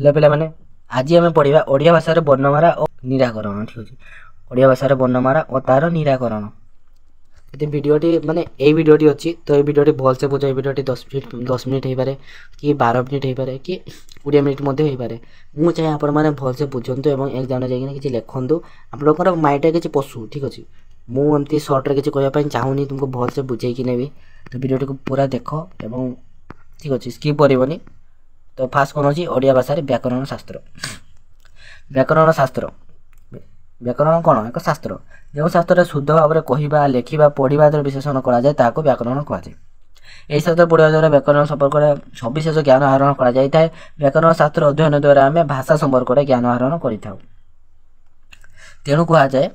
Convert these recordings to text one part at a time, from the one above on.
Hello पे आज आम पढ़ा ओडिया भाषा वर्णमाला और निराकरण। ठीक अच्छे ओडिया भाषा वर्णमाला और तार निराकरण। यदि भिडटी माने ये भिडटी अच्छी तो ये भिडटी भलसे बुझ। ये भिडटी 10 मिनिट हो पारे कि 12 मिनिट हो पारे कि 20 मिनिट हो पारे। मुझे चाहे आपण मैंने भलसे बुझंतु और एग्जाम जाइए कि लिखु आपंकर माइंड किसी पशु। ठीक अच्छे मुझे सर्ट्रे किसी कहवाई चाहूनी तुमको भलसे बुझेकी नेबी तो भिडटी को पूरा देख और ठीक अच्छे स्किप करनी। तो फास्ट कौन अच्छी ओडिया भाषा व्याकरण शास्त्र। व्याकरण शास्त्र व्याकरण कौन एक शास्त्र जो शास्त्र शुद्ध भाव में कहवा लेखा पढ़ा विशेषण कराए ताको व्याकरण कहुए। यही शास्त्र पढ़ा द्वारा व्याकरण संपर्क सविशेष ज्ञान आहरण कर व्याकरण शास्त्र अध्ययन द्वारा आम भाषा संपर्क में ज्ञान आहरण कर तेणु कहुए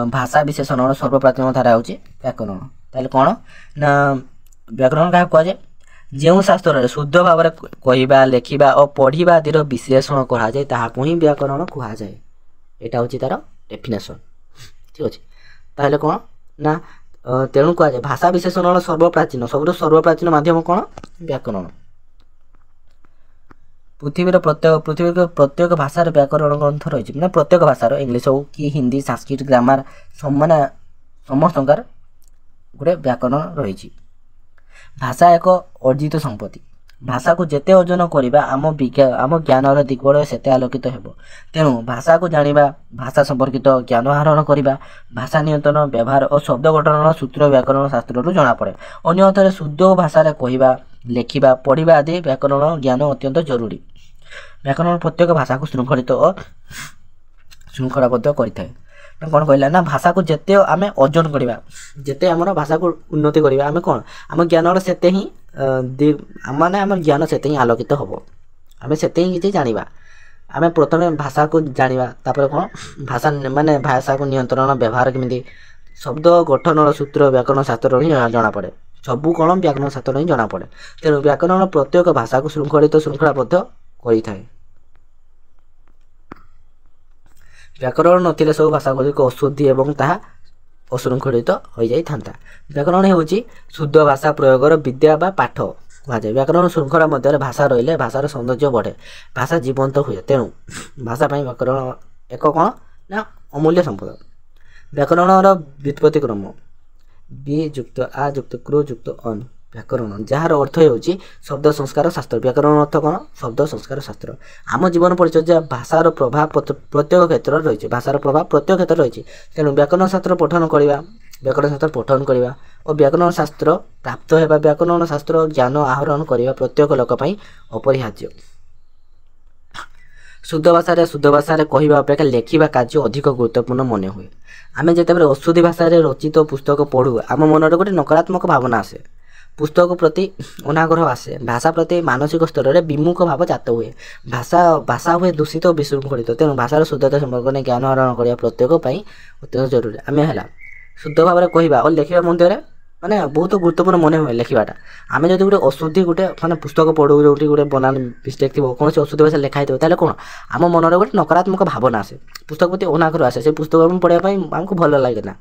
भाषा विशेषण सर्वप्राचीन धारा हूँ व्याकरण। ताले कौन ना व्याकरण क्या कहुए जो शास्त्र शुद्ध भाव में कहवा लेखा और पढ़ा आदि विश्लेषण कराए ताकू ही व्याकरण कहुए। यहाँ हूँ तार डेफिनेशन। ठीक अच्छे ताहले कौन ना तेणु कहुए भाषा विशेषण सर्वप्राचीन सब सर्वप्राचीन माध्यम कौन व्याकरण। पृथ्वी प्रत्येक भाषार व्याकरण ग्रंथ रही मैंने प्रत्येक भाषार इंग्लीश हो कि हिंदी संस्कृत ग्रामर माने समस्त गोटे व्याकरण रही। भाषा एक अर्जित संपत्ति। भाषा को जेते अर्जन करवा आम ज्ञान दिगड़ सेते आलोकित हो। तेणु भाषा को जाना भाषा संपर्कित ज्ञान आहरण करवा भाषा नियंत्रण व्यवहार और शब्द गठन सूत्र व्याकरण शास्त्र जना पड़े। अन्य अर्थरे शुद्ध भाषा कहवा लेखा पढ़ा आदि व्याकरण ज्ञान अत्यंत जरूरी। व्याकरण प्रत्येक भाषा को श्रृंखलित और श्रृंखलाबद्ध करता कौन कहला ना भाषा को जिते आम अर्जन करवा जिते आम भाषा को उन्नति करवा आम कौन आम ज्ञान से ही माने आम ज्ञान से ही आलोकित हम आम से ही किसी जाना। आम प्रथम भाषा को जाना तापर कौन भाषा माने भाषा को नियंत्रण व्यवहार केमी शब्द गठन सूत्र व्याकरण शास्त्र ही जना पड़े। सबू कौन व्याकरण शास्त्र ही जना पड़े। तेणु व्याकरण प्रत्येक भाषा को श्रृंखलित श्रृंखलाबद्ध कर व्याकरण नथिले सब भाषा गुड़िक अशुद्धि एवं ताहा अशृंखलित हो जाता। व्याकरण हूँ शुद्ध भाषा प्रयोगर विद्या बा पाठ कहुए। व्याकरण श्रृंखला मध्य भाषा रही भाषार सौंदर्य बढ़े भाषा जीवंत हुए। तेणु भाषा व्याकरण एक कौन ना अमूल्य संपद। व्याकरण व्युत्पत्ति क्रम बी जुक्त आ जुक्त क्रो जुक्त अन व्याकरण जार अर्थ हो शब्द संस्कार शास्त्र। व्याकरण अर्थ कौन शब्द संस्कार शास्त्र। आम जीवन परिचर्या भाषार प्रभाव प्रत्येक क्षेत्र रही भाषार प्रभाव प्रत्येक क्षेत्र रही। तेणु व्याकरण शास्त्र पठन करवा व्याकरण शास्त्र पठन करवा और व्याकरण शास्त्र प्राप्त होगा व्याकरण शास्त्र ज्ञान आहरण करवा प्रत्येक लोकपाई अपरिहार्य। शुद्ध भाषा कहवा अपेक्षा लेखा कार्य अधिक गुरुत्वपूर्ण मन हुए। आम जिते अशुद्ध भाषा रचित पुस्तक पढ़ू आम मन गोटे नकारात्मक भावना आसे पुस्तक प्रति अनाग्रह आसे भाषा प्रति मानसिक स्तर में विमुख भाव जात हुए भाषा हुए दूषित और विशृंखलित। तेणु भाषार शुद्धता संपर्क में ज्ञान आहरण करने प्रत्येक अत्यंत जरूरी। आम है शुद्ध भाव में कहवा और लेखा मध्य माने बहुत गुरुत्वपूर्ण मन हुए लेखाटा। आम जो गोटे अशुद्धि गोटे माने पुस्तक पढ़ू जो गोटे बना मिस्टेक थी कौन से अशुद्ध भाषा लिखाई थे कौन आम मन में गोटे नकारात्मक भावना आसे पुस्तक प्रति अनाग्रह आसे से पुस्तक पढ़ाई आमको भल लगे ना।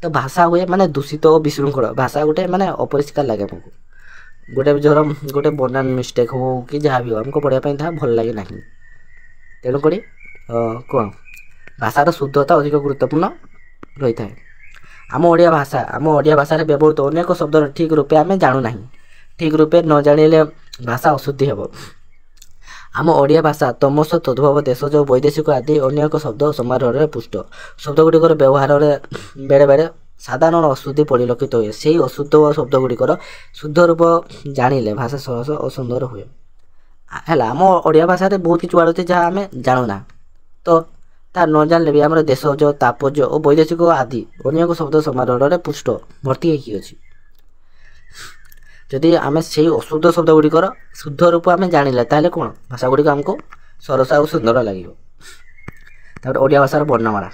तो भाषा हुए माने दूषित और विशृंखल भाषा गोटे माने अपरिष्कार लगे आमको गोटे जोर गोटे बनान मिस्टेक हो कि जहाँ भी हो आमको पढ़ाई था भल लगे ना। तेणुक कौन भाषार शुद्धता अधिक गुरुत्वपूर्ण रही है। आम ओडिया भाषा व्यवहृत अनेक शब्द ठीक रूपे आम जानू ना ठीक रूपे न जानिले भाषा अशुद्धि हे। आम ओडिया भाषा तमस तद्भव देशज वैदेशिक आदि अनेक शब्द समारोह पुष्ट शब्द गुड़िकर व्यवहार बेले बेले साधारण अशुद्धि परिलक्षित हुए। से अशुद्ध शब्द गुड़िकर शुद्ध रूप जानिले भाषा सरस और सुंदर हुए है। आम ओडिया भाषा बहुत किसी आड़े जहाँ आम जानू ना तो ता न जानले भी आम देशज तापज और वैदेशिक आदि अनेक शब्द समारोह पुष्ट भर्ती होती। जदि आम से अशुद्ध शब्द गुड़िकर शुद्ध रूप आम जानिले ताले कौन भाषा गुड़िक आमको सरस और सुंदर लगे। ओडिया भाषार वर्णमाला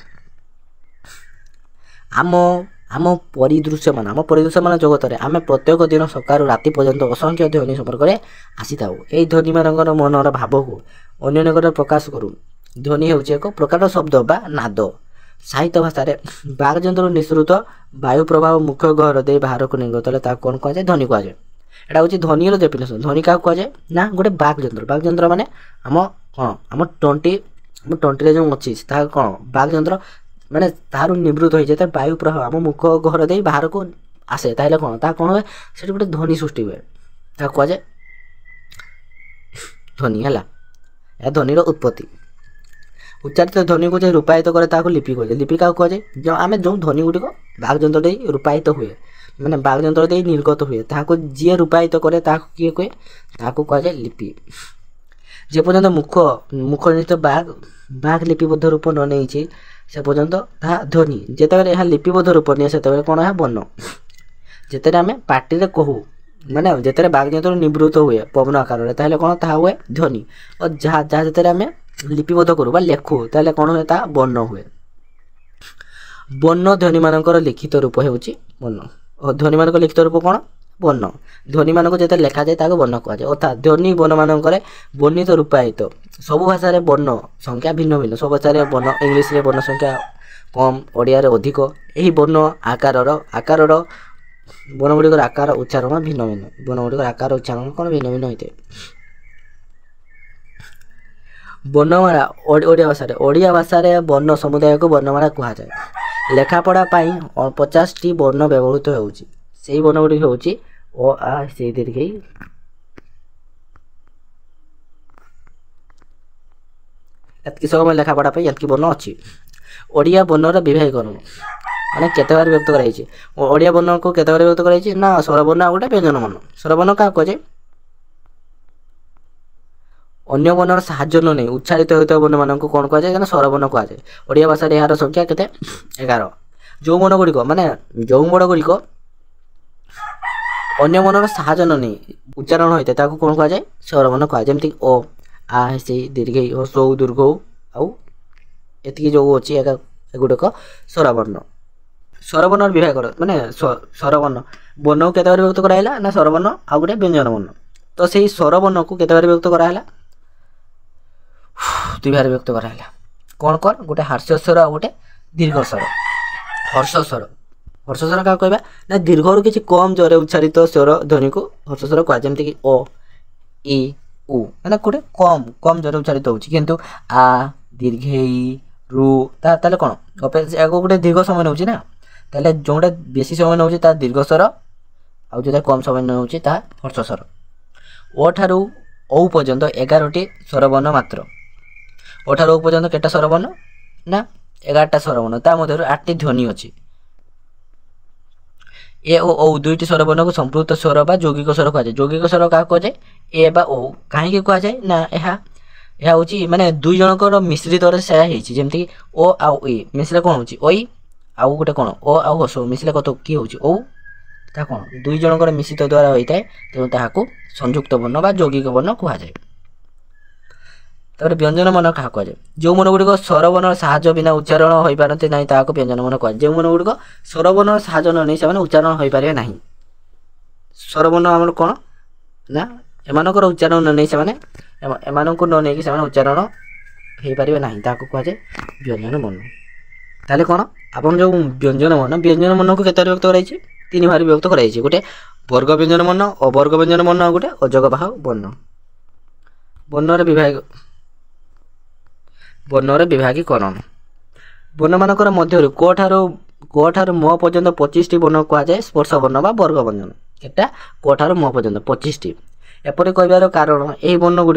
आम परिदृश्यमान जगत में आम प्रत्येक दिन सकाल राति पर्यंत असंख्य ध्वनि संपर्क में आसी था। यही ध्वनि मानकर मनर भाव को अन्य निकट प्रकाश करूँ। ध्वनि हूँ एक प्रकार शब्द बा नाद। साहित्य भाषा बाघ जंतु निःसृत वायु प्रभाव मुख्य घर दे बाहर को निर्गत कौन कहुए ध्वनि कहुए। ଏଇଟା ହେଉଛି ଧ୍ୱନିର ଡେଫିନେସନ୍। ଧ୍ୱନି କାହାକୁ କୁହାଯାଏ ନା ଗୋଟେ ବାକ୍ ଯନ୍ତ୍ର। ବାକ୍ ଯନ୍ତ୍ର ମାନେ ଆମ କ'ଣ ଆମ ତଣ୍ଟିରେ ଯେଉଁ ଅଛି ତାହା କ'ଣ ବାକ୍ ଯନ୍ତ୍ର ମାନେ ତାହାର ନିବୃତ୍ତ ହୋଇ ଯେତେବେଳେ ବାୟୁ ପ୍ରବାହ ଆମ ମୁଖ ଘର ଦେଇ ବାହାରକୁ ଆସେ ତାହେଲେ କ'ଣ ତାହା କ'ଣ ହୁଏ ସେଠି ଗୋଟେ ଧ୍ୱନି ସୃଷ୍ଟି ହୁଏ ତାହା କୁହାଯାଏ ଧ୍ୱନି ହେଲା। ଏହା ଧ୍ୱନିର ଉତ୍ପତ୍ତି। ଉଚ୍ଚାରିତ ଧ୍ୱନିକୁ ଯେ ରୂପାୟିତ କରେ ତାହାକୁ ଲିପି କୁହାଯାଏ। ଲିପି କାହାକୁ କୁହାଯାଏ ଆମେ ଯେଉଁ ଧ୍ୱନି ଗୁଡ଼ିକ ବାକ୍ ଯନ୍ତ୍ର ଦେଇ ରୂପାୟିତ ହୁଏ ମାନେ ବାକ୍ ଯନ୍ତ୍ର ଦେଇ ନିର୍ଗତ ହୁଏ ତାହାକୁ ଯିଏ ରୂପାୟିତ କରେ ତାହାକୁ କିଏ କୁହେ ତାହାକୁ କୁହାଯାଏ ଲିପି। ଯେପର୍ଯ୍ୟନ୍ତ ମୁଖ ନିଶ୍ଚିତ ବାକ୍ ଲିପିବଦ୍ଧ ରୂପ ନ ନେଇଛି ସେ ପର୍ଯ୍ୟନ୍ତ ତାହା ଧ୍ୱନି। ଯେତେବେଳେ ଏହା ଲିପିବଦ୍ଧ ରୂପ ନିଏ ସେତେବେଳେ କ'ଣ ଏହା ବର୍ଣ୍ଣ। ଯେତେବେଳେ ଆମେ ପାଟିରେ କହୁ ମାନେ ଯେତେବେଳେ ବାକ୍ ଯନ୍ତ୍ର ନିବୃତ୍ତ ହୁଏ ପବନ ଆକାରରେ ତାହେଲେ କ'ଣ ତାହା ହୁଏ ଧ୍ୱନି। ଓ ଯାହା ଯେତେବେଳେ ଆମେ ଲିପିବଦ୍ଧ କରୁ ବା ଲେଖୁ ତାହେଲେ କ'ଣ ହୁଏ ତାହା ବର୍ଣ୍ଣ ହୁଏ। ବର୍ଣ୍ଣ ଧ୍ୱନିମାନଙ୍କର ଲିଖିତ ରୂପ ହେଉଛି ବର୍ଣ୍ଣ ଓ ଧ୍ୱନିମାନଙ୍କ ଲିଖିତ ରୂପ କ'ଣ ବର୍ଣ୍ଣ। ଧ୍ୱନିମାନଙ୍କୁ ଯେତେବେଳେ ଲେଖାଯାଏ ତାହାକୁ ବର୍ଣ୍ଣ କୁହାଯାଏ। ଅର୍ଥାତ୍ ଧ୍ୱନି ବର୍ଣ୍ଣମାନଙ୍କରେ ବର୍ଣ୍ଣିତ ରୂପାୟିତ। ସବୁ ଭାଷାରେ ବର୍ଣ୍ଣ ସଂଖ୍ୟା ଭିନ୍ନ ଭିନ୍ନ। ସବୁ ଭାଷାରେ ବର୍ଣ୍ଣ ଇଂଲିଶରେ ବର୍ଣ୍ଣ ସଂଖ୍ୟା କମ୍ ଓଡ଼ିଆରେ ଅଧିକ। ଏହି ବର୍ଣ୍ଣ ଆକାରର ବର୍ଣ୍ଣଗୁଡ଼ିକର ଆକାର ଉଚ୍ଚାରଣ ଭିନ୍ନ ଭିନ୍ନ। ବର୍ଣ୍ଣଗୁଡ଼ିକର ଆକାର ଉଚ୍ଚାରଣ କ'ଣ ଭିନ୍ନ ଭିନ୍ନ ହୋଇଥାଏ। ବର୍ଣ୍ଣମାଳା ଓଡ଼ିଆ ଭାଷାରେ ବର୍ଣ୍ଣ ସମୁଦାୟକୁ ବର୍ଣ୍ଣମାଳା କୁହାଯାଏ। ଲେଖାପଢ଼ା ପାଇଁ 50ଟି ବର୍ଣ୍ଣ ବ୍ୟବହୃତ ହେଉଛି। ସେହି ବର୍ଣ୍ଣ ଗୁଡ଼ିକ ହେଉଛି ଅ ଆ ସେ ଦୀର୍ଘ ଈ। ଏତିକି ସମୟ ଲେଖାପଢ଼ା ପାଇଁ ଏତିକି ବର୍ଣ୍ଣ ଅଛି। ଓଡ଼ିଆ ବର୍ଣ୍ଣର ବିଭାଗୀକରଣ ମାନେ କେତେ ଭାବରେ ବିଭକ୍ତ କରାଯାଇଛି। ଓଡ଼ିଆ ବର୍ଣ୍ଣକୁ କେତେ ଭାବରେ ବିଭକ୍ତ କରାଯାଇଛି ନା ସ୍ୱରବର୍ଣ୍ଣ ଆଉ ଗୋଟେ ବ୍ୟଞ୍ଜନ ବର୍ଣ୍ଣ। ସ୍ୱରବର୍ଣ୍ଣ କାହାକୁ କୁହାଯାଏ ଅନ୍ୟ ବର୍ଣ୍ଣର ସାହାଯ୍ୟ ନ ନେଇ ଉଚ୍ଚାରିତ ହେଉଥିବା ବର୍ଣ୍ଣମାନଙ୍କୁ କ'ଣ କୁହାଯାଏ ନା ସ୍ୱରବର୍ଣ୍ଣ କୁହାଯାଏ। ଓଡ଼ିଆ ଭାଷାରେ ଏହାର ସଂଖ୍ୟା କେତେ 11। ଯେଉଁ ବର୍ଣ୍ଣଗୁଡ଼ିକ ଅନ୍ୟ ବର୍ଣ୍ଣର ସାହାଯ୍ୟ ନ ନେଇ ଉଚ୍ଚାରଣ ହୋଇଥାଏ ତାକୁ କ'ଣ କୁହାଯାଏ ସ୍ୱରବର୍ଣ୍ଣ କୁହାଯାଏ। ଯେମିତି ଓ ଆ ସେ ଦୀର୍ଘ ଈ ହ୍ରସ୍ୱ ଉ ଦୀର୍ଘ ଉ ଆଉ ଏତିକି ଯେଉଁ ଅଛି ଏଗୁଡ଼ିକ ସ୍ୱରବର୍ଣ୍ଣ। ସ୍ୱରବର୍ଣ୍ଣର ବିଭାଗ ମାନେ ସ୍ୱରବର୍ଣ୍ଣ ବର୍ଣ୍ଣକୁ କେତେ ଭାବରେ ବିଭକ୍ତ କରାହେଲା ନା ସ୍ୱରବର୍ଣ୍ଣ ଆଉ ଗୋଟେ ବ୍ୟଞ୍ଜନ ବର୍ଣ୍ଣ। ତ ସେଇ ସ୍ୱରବର୍ଣ୍ଣକୁ କେତେ ଭାବରେ ବିଭକ୍ତ କରାହେଲା 2 ଭାବରେ ବିଭକ୍ତ କରାହେଲା। କ'ଣ ଗୋଟେ ହାସ୍ୟସ୍ୱର ଆଉ ଗୋଟେ ଦୀର୍ଘସ୍ୱର। ହର୍ଷସ୍ୱର କାହାକୁ କହିବା ନା ଦୀର୍ଘରୁ କିଛି କମ୍ ଜୋରରେ ଉଚ୍ଚାରିତ ସ୍ୱର ଧ୍ୱନିକୁ ହର୍ଷସ୍ୱର କୁହାଯାଏ। ଯେମିତିକି ଓ ଇ ଉ ମାନେ ଗୋଟେ କମ୍ ଜୋରରେ ଉଚ୍ଚାରିତ ହେଉଛି କିନ୍ତୁ ଆ ଦୀର୍ଘ ଈ ରୁ ତାହେଲେ କ'ଣ ଆଗକୁ ଗୋଟେ ଦୀର୍ଘ ସମୟ ନେଉଛି ନା ତାହେଲେ ଯେଉଁଟା ବେଶୀ ସମୟ ନେଉଛି ତାହା ଦୀର୍ଘସ୍ୱର ଆଉ ଯେଉଁଟା କମ୍ ସମୟ ନେଉଛି ତାହା ହର୍ଷସ୍ୱର। ଓ ଠାରୁ ଔ ପର୍ଯ୍ୟନ୍ତ 11ଟି ସ୍ୱରବର୍ଣ୍ଣ ମାତ୍ର। ଓ ଠାରୁ ଔ ପର୍ଯ୍ୟନ୍ତ କେତେଟା ସ୍ୱରବର୍ଣ୍ଣ ନା 11ଟା ସ୍ୱରବର୍ଣ୍ଣ। ତା ମଧ୍ୟରୁ 8ଟି ଧ୍ୱନି ଅଛି। ଏ ଓ ଔ 2ଟି ସ୍ୱରବର୍ଣ୍ଣକୁ ସମ୍ପୃକ୍ତ ସ୍ୱର ବା ଯୌଗିକ ସ୍ୱର କୁହାଯାଏ। ଯୌଗିକ ସ୍ୱର କାହାକୁ କୁହାଯାଏ ଏ ବା ଓ। କାହିଁକି କୁହାଯାଏ ନା ଏହା ହେଉଛି ମାନେ 2 ଜଣଙ୍କର ମିଶ୍ରିତରେ ସେୟା ହେଇଛି। ଯେମିତିକି ଓ ଆଉ ଇ ମିଶିଲେ କ'ଣ ହେଉଛି ଐ ଆଉ ଗୋଟେ କ'ଣ ଓ ଆଉ ହସ ମିଶିଲେ କତ କିଏ ହେଉଛି ଔ। ତାହା କ'ଣ 2 ଜଣଙ୍କର ମିଶ୍ରିତ ଦ୍ୱାରା ହୋଇଥାଏ ତେଣୁ ତାହାକୁ ସଂଯୁକ୍ତ ବର୍ଣ୍ଣ ବା ଯୌଗିକ ବର୍ଣ୍ଣ କୁହାଯାଏ। ତାପରେ ବ୍ୟଞ୍ଜନ ବର୍ଣ୍ଣ କାହାକୁ କୁହାଯାଏ ଯେଉଁ ବର୍ଣ୍ଣଗୁଡ଼ିକ ସ୍ୱରବର୍ଣ୍ଣର ସାହାଯ୍ୟ ବିନା ଉଚ୍ଚାରଣ ହୋଇପାରନ୍ତି ନାହିଁ ତାହାକୁ ବ୍ୟଞ୍ଜନ ବର୍ଣ୍ଣ କୁହାଯାଏ। ଯେଉଁ ବର୍ଣ୍ଣଗୁଡ଼ିକ ସ୍ୱରବର୍ଣ୍ଣର ସାହାଯ୍ୟ ନ ନେଇ ସେମାନେ ଉଚ୍ଚାରଣ ହୋଇପାରିବେ ନାହିଁ। ସ୍ୱରବର୍ଣ୍ଣ ଆମର କ'ଣ ନା ଏମାନଙ୍କର ଉଚ୍ଚାରଣ ନ ନେଇ ଏମାନଙ୍କୁ ନ ନେଇକି ସେମାନେ ଉଚ୍ଚାରଣ ହୋଇପାରିବେ ନାହିଁ ତାହାକୁ କୁହାଯାଏ ବ୍ୟଞ୍ଜନ ବର୍ଣ୍ଣ। ତାହେଲେ କ'ଣ ଆପଣ ଯେଉଁ ବ୍ୟଞ୍ଜନ ବର୍ଣ୍ଣକୁ କେତେ ଭାବରେ ବିଭକ୍ତ କରାଯାଇଛି 3 ଭାବରେ ବିଭକ୍ତ କରାଯାଇଛି। ଗୋଟେ ବର୍ଗ ବ୍ୟଞ୍ଜନ ବର୍ଣ୍ଣ ଅବର୍ଗ ବ୍ୟଞ୍ଜନ ବର୍ଣ୍ଣ ଆଉ ଗୋଟେ ଅଯୋଗବାହ ବର୍ଣ୍ଣ। ବର୍ଣ୍ଣର ବିଭାଗୀକରଣ ବର୍ଣ୍ଣମାନଙ୍କର ମଧ୍ୟରୁ କ ଠାରୁ ମ ପର୍ଯ୍ୟନ୍ତ 25ଟି ବର୍ଣ୍ଣ କୁହାଯାଏ ସ୍ପର୍ଶ ବର୍ଣ୍ଣ ବା ବର୍ଗ ବ୍ୟଞ୍ଜନ। କେତେଟା କ ଠାରୁ ମ ପର୍ଯ୍ୟନ୍ତ 25ଟି। ଏପରି କହିବାର କାରଣ ଏହି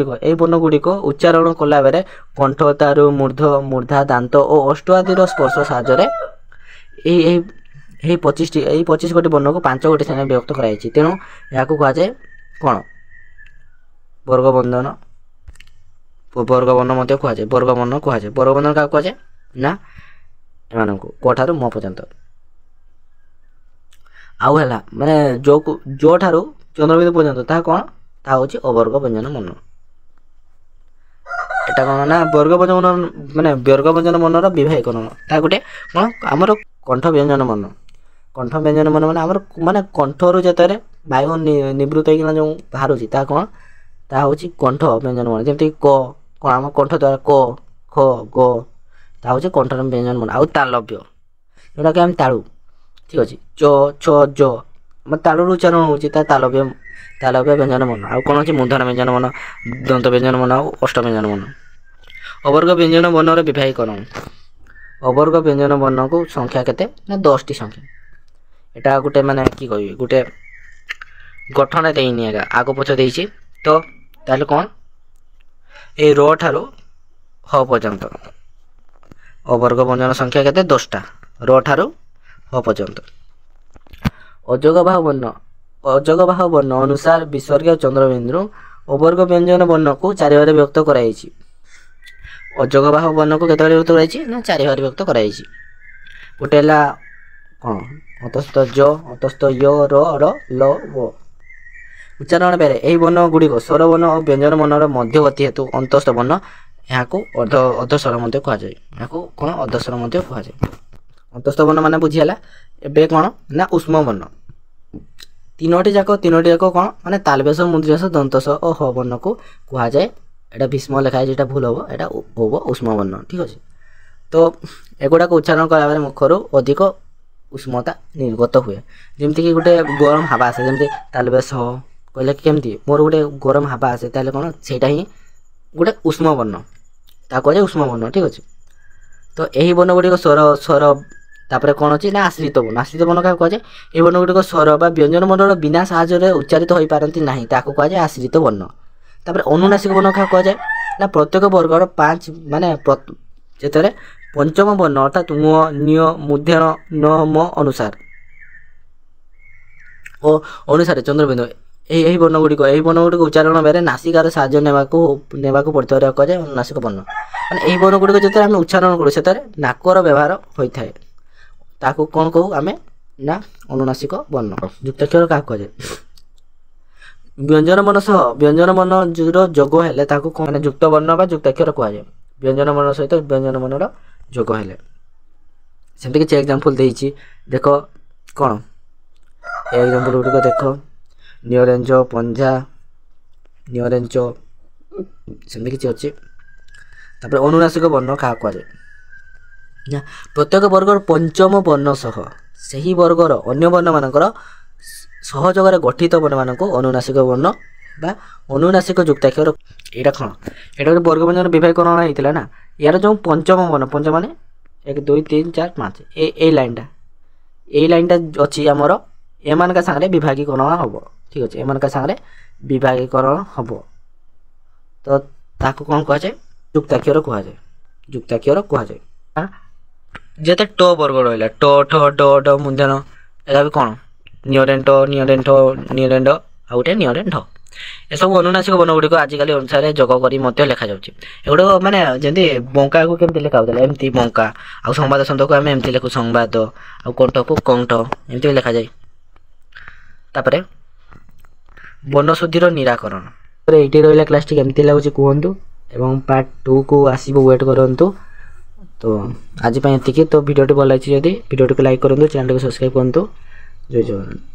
ବର୍ଣ୍ଣଗୁଡ଼ିକ ଉଚ୍ଚାରଣ କଲାବେଳେ କଣ୍ଠ ତାରୁ ମୂର୍ଦ୍ଧା ଦାନ୍ତ ଓ ଅଷ୍ଟ ଆଦିର ସ୍ପର୍ଶ ସାହାଯ୍ୟରେ ଏହି 25 ଗୋଟି ବର୍ଣ୍ଣକୁ 5 ଗୋଟି ଶ୍ରେଣୀରେ ବିଭକ୍ତ କରାଯାଇଛି। ତେଣୁ ଏହାକୁ କୁହାଯାଏ କ'ଣ ବର୍ଣ୍ଣ ମଧ୍ୟ କୁହାଯାଏ। ବର୍ଣ୍ଣ କାହାକୁ କୁହାଯାଏ ନା ଏମାନଙ୍କୁ କ ଠାରୁ ମ ପର୍ଯ୍ୟନ୍ତ। ଆଉ ହେଲା ମାନେ ଯୋ ଠାରୁ ଚନ୍ଦ୍ରବିନ୍ଦୁ ପର୍ଯ୍ୟନ୍ତ ତାହା କ'ଣ ତାହା ହେଉଛି ଅବର୍ଗ ବ୍ୟଞ୍ଜନ ବର୍ଣ୍ଣ। ଏଟା କ'ଣ ନା ବର୍ଗ ବ୍ୟଞ୍ଜନ ବର୍ଣ୍ଣର ବିଭାଗୀକରଣ। ତାହା ଗୋଟେ କ'ଣ ଆମର କଣ୍ଠ ବ୍ୟଞ୍ଜନ ବର୍ଣ୍ଣ ମାନେ ଆମର ମାନେ କଣ୍ଠରୁ ଯେତେବେଳେ ବାୟୁ ନିବୃତ୍ତ ହେଇକିନା ଯେଉଁ ବାହାରୁଛି ତାହା କ'ଣ ତାହା ହେଉଛି କଣ୍ଠ ବ୍ୟଞ୍ଜନ ବର୍ଣ୍ଣ। ଯେମିତି କ'ଣ ଆମ କଣ୍ଠ ଦ୍ୱାରା କ ଖ ଗ ତାହା ହେଉଛି କଣ୍ଠର ବ୍ୟଞ୍ଜନ ବର୍ଣ୍ଣ। ଆଉ ତାଲବ୍ୟ ଯେଉଁଟାକି ଆମେ ତାଳୁ ଠିକ୍ ଅଛି ଚ ଛ ଜ ଆମ ତାଳୁରୁ ଉଚ୍ଚାରଣ ହେଉଛି ତା ତାଲବ୍ୟ ତାହେଲେ হবে ବ୍ୟଞ୍ଜନ ବର୍ଣ୍ଣ। ଆଉ କ'ଣ ଅଛି ମୂର୍ଦ୍ଧନ ବ୍ୟଞ୍ଜନ ବର୍ଣ୍ଣ, ଦନ୍ତ ବ୍ୟଞ୍ଜନ ବର୍ଣ୍ଣ ଆଉ ଅଷ୍ଟ ବ୍ୟଞ୍ଜନ ବର୍ଣ୍ଣ। ଅବର୍ଗ ବ୍ୟଞ୍ଜନ ବର୍ଣ୍ଣର ବିଭାଗୀକରଣ। ଅବର୍ଗ ବ୍ୟଞ୍ଜନ ବର୍ଣ୍ଣକୁ ସଂଖ୍ୟା କେତେ ନା 10ଟି ସଂଖ୍ୟା। ଏଇଟା ଗୋଟେ ମାନେ କି କହିବି ଗୋଟେ ଗଠନ ଦେଇନି ଆଜ୍ଞା, ଆଗ ପଛ ଦେଇଛି ତ ତାହେଲେ କ'ଣ ଏଇ ର ଠାରୁ ହ ପର୍ଯ୍ୟନ୍ତ ଅବର୍ଗ ବ୍ୟଞ୍ଜନ ସଂଖ୍ୟା କେତେ 10ଟା, ର ଠାରୁ ହ ପର୍ଯ୍ୟନ୍ତ। ଅଯୋଗ ବାହୁ ବର୍ଣ୍ଣ। ଅଯୋଗ ବାହୁ ବର୍ଣ୍ଣ ଅନୁସାର ବିସର୍ଗ ଚନ୍ଦ୍ରବିନ୍ଦୁ ଅବର୍ଗ ବ୍ୟଞ୍ଜନ ବର୍ଣ୍ଣକୁ 4 ଭାଗରେ ବିଭକ୍ତ କରାଯାଇଛି। ଅଯୋଗ ବାହୁ ବର୍ଣ୍ଣକୁ କେତେ ଭାଗରେ ବିଭକ୍ତ କରାଯାଇଛି ନା 4 ଭାଗରେ ବିଭକ୍ତ କରାଯାଇଛି। ଗୋଟେ ହେଲା କ'ଣ ଅତସ୍ଥ ଜ, ଅତସ୍ଥ ୟ, ର, ଲ, ବ। ଉଚ୍ଚାରଣ ବେଳେ ଏହି ବର୍ଣ୍ଣ ଗୁଡ଼ିକ ସ୍ୱର ବର୍ଣ୍ଣ ଓ ବ୍ୟଞ୍ଜନ ବର୍ଣ୍ଣର ମଧ୍ୟବର୍ତ୍ତୀ ହେତୁ ଅନ୍ତସ୍ଥ ବର୍ଣ୍ଣ, ଏହାକୁ ଅର୍ଦ୍ଧସ୍ୱର ମଧ୍ୟ କୁହାଯାଏ। ଏହାକୁ କ'ଣ ଅର୍ଦ୍ଧସ୍ୱର ମଧ୍ୟ କୁହାଯାଏ। ଅନ୍ତସ୍ଥ ବର୍ଣ୍ଣ ମାନେ ବୁଝିହେଲା। ଏବେ କ'ଣ ନା ଉଷ୍ମ ବର୍ଣ୍ଣ। ତିନୋଟି ଯାକ କ'ଣ ମାନେ ତାଲବେଶ, ମୁଦ୍ରାସ, ଦନ୍ତସ ଓ ହ ବର୍ଣ୍ଣକୁ କୁହାଯାଏ। ଏଇଟା ଭୀଷ୍ମ ଲେଖା ହେଇଛି, ଏଇଟା ଭୁଲ ହେବ, ଏଇଟା ହେବ ଉଷ୍ମ ବର୍ଣ୍ଣ। ଠିକ୍ ଅଛି। ତ ଏଗୁଡ଼ାକ ଉଚ୍ଚାରଣ କଲାବେଳେ ମୁଖରୁ ଅଧିକ ଉଷ୍ମତା ନିର୍ଗତ ହୁଏ। ଯେମିତିକି ଗୋଟେ ଗରମ ହାବା ଆସେ, ଯେମିତି ତାଲବେଶ କହିଲେ କେମିତି ମୋର ଗୋଟେ ଗରମ ହାବା ଆସେ, ତାହେଲେ କ'ଣ ସେଇଟା ହିଁ ଗୋଟେ ଉଷ୍ମ ବର୍ଣ୍ଣ, ତାକୁ କୁହାଯାଏ ଉଷ୍ମ ବର୍ଣ୍ଣ। ଠିକ୍ ଅଛି। ତ ଏହି ବର୍ଣ୍ଣ ଗୁଡ଼ିକ ସ୍ୱର ତାପରେ କ'ଣ ଅଛି ନା ଆଶ୍ରିତ ବର୍ଣ୍ଣ। ଆଶ୍ରିତ ବର୍ଣ୍ଣ କାହାକୁ କୁହାଯାଏ? ଏହି ବର୍ଣ୍ଣ ଗୁଡ଼ିକ ସ୍ୱର ବା ବ୍ୟଞ୍ଜନ ବର୍ଣ୍ଣର ବିନା ସାହାଯ୍ୟରେ ଉଚ୍ଚାରିତ ହୋଇପାରନ୍ତି ନାହିଁ, ତାକୁ କୁହାଯାଏ ଆଶ୍ରିତ ବର୍ଣ୍ଣ। ତାପରେ ଅନୁନାସିକ ବର୍ଣ୍ଣ କାହାକୁ କୁହାଯାଏ ନା ପ୍ରତ୍ୟେକ ବର୍ଗର 5 ମାନେ ଯେତେବେଳେ ପଞ୍ଚମ ବର୍ଣ୍ଣ ଅର୍ଥାତ୍ ମ, ନ୍ୟ, ମୂର୍ଦ୍ଧନ, ନ, ମ ଅନୁସାରେ ଚନ୍ଦ୍ରବିନ୍ଦୁ ଏହି ବର୍ଣ୍ଣ ଗୁଡ଼ିକ ଉଚ୍ଚାରଣ ବେଳେ ନାସିକାର ସାହାଯ୍ୟ ନେବାକୁ ପଡ଼ିଥିବାର କୁହାଯାଏ ଅନୁନାସିକ ବର୍ଣ୍ଣ। ମାନେ ଏହି ବର୍ଣ୍ଣ ଗୁଡ଼ିକ ଯେତେବେଳେ ଆମେ ଉଚ୍ଚାରଣ କରୁ ସେତେବେଳେ ନାକର ବ୍ୟବହାର ହୋଇଥାଏ, ତାକୁ କ'ଣ କହୁ ଆମେ ନା ଅନୁନାସିକ ବର୍ଣ୍ଣ। ଯୁକ୍ତାକ୍ଷର କାହାକୁ କୁହାଯାଏ? ବ୍ୟଞ୍ଜନ ବର୍ଣ୍ଣ ସହ ବ୍ୟଞ୍ଜନ ବର୍ଣ୍ଣର ଯୋଗ ହେଲେ ତାକୁ କ'ଣ ମାନେ ଯୁକ୍ତ ବର୍ଣ୍ଣ ବା ଯୁକ୍ତାକ୍ଷର କୁହାଯାଏ। ବ୍ୟଞ୍ଜନ ବର୍ଣ୍ଣ ସହିତ ବ୍ୟଞ୍ଜନ ବର୍ଣ୍ଣର ଯୋଗ ହେଲେ। ସେମିତି କିଛି ଏକ୍ଜାମ୍ପଲ୍ ଦେଇଛି, ଦେଖ କ'ଣ ଏ ଏକ୍ଜାମ୍ପଲ୍ ଗୁଡ଼ିକ ଦେଖ। ନିଅରେଞ୍ଜ, ପଞ୍ଝା, ନିଅରେଞ୍ଚ, ସେମିତି କିଛି ଅଛି। ତାପରେ ଅନୁନାସିକ ବର୍ଣ୍ଣ କାହାକୁ କୁହାଯାଏ ନା ପ୍ରତ୍ୟେକ ବର୍ଗର ପଞ୍ଚମ ବର୍ଣ୍ଣ ସହ ସେହି ବର୍ଗର ଅନ୍ୟ ବର୍ଣ୍ଣମାନଙ୍କର ସହଯୋଗରେ ଗଠିତ ବର୍ଣ୍ଣମାନଙ୍କୁ ଅନୁନାସିକ ବର୍ଣ୍ଣ ବା ଅନୁନାସିକ ଯୁକ୍ତାକ୍ଷର। ଏଇଟା କ'ଣ ଏଇଟା ଗୋଟେ ବର୍ଗ ବ୍ୟଞ୍ଜନ ବିଭାଗୀକରଣ ହେଇଥିଲା ନା। ୟାର ଯେଉଁ ପଞ୍ଚମ ବର୍ଣ୍ଣ, ପଞ୍ଚମ ମାନେ 1 2 3 4 5 ଏଇ ଲାଇନ୍ଟା ଅଛି ଆମର, ଏମାନଙ୍କ ସାଙ୍ଗରେ ବିଭାଗୀକରଣ ହେବ। ଠିକ୍ ଅଛି, ଏମାନଙ୍କ ସାଙ୍ଗରେ ବିଭାଗୀକରଣ ହେବ ତ ତାକୁ କ'ଣ କୁହାଯାଏ? ଯୁକ୍ତାକ୍ଷର କୁହାଯାଏ। ଯୁକ୍ତାକ୍ଷର କୁହାଯାଏ। ଯେତେ ଟ ବର୍ଗ ରହିଲା ଟ, ଠ, ଡ, ଢ, ମୂର୍ଦ୍ଧନ, ଏଟା ବି କ'ଣ ନିଅରେଣ୍ଟ, ଆଉ ଗୋଟେ ନିଅରେଣ୍ଢ। ଏସବୁ ଅନୁନାସିକ ବର୍ଣ୍ଣ ଗୁଡ଼ିକ ଆଜିକାଲି ଅନୁସାରେ ଯୋଗ କରି ମଧ୍ୟ ଲେଖାଯାଉଛି। ଏଗୁଡ଼ାକ ମାନେ ଯେମିତି ବଙ୍କାକୁ କେମିତି ଲେଖା ହେଉଥିଲା ଏମିତି ବଙ୍କା, ଆଉ ସମ୍ବାଦ ସନ୍ଧକୁ ଆମେ ଏମିତି ଲେଖୁ ସମ୍ବାଦ, ଆଉ କଣ୍ଠକୁ କଣ୍ଠ, ଏମିତି ଲେଖାଯାଏ। ତାପରେ ବର୍ଣ୍ଣଶୁଦ୍ଧିର ନିରାକରଣ। ଏଇଠି ରହିଲା କ୍ଲାସ୍ଟି କେମିତି ଲାଗୁଛି କୁହନ୍ତୁ, ଏବଂ ପାର୍ଟ 2କୁ ଆସିବ, ୱେଟ୍ କରନ୍ତୁ। ତ ଆଜି ପାଇଁ ଏତିକି। ତ ଭିଡ଼ିଓଟି ଭଲ ଲାଗିଛି ଯଦି ଭିଡ଼ିଓଟିକୁ ଲାଇକ୍ କରନ୍ତୁ, ଚ୍ୟାନେଲକୁ ସବସ୍କ୍ରାଇବ୍ କରନ୍ତୁ। ଜୟ ଜଗନ୍ନାଥ।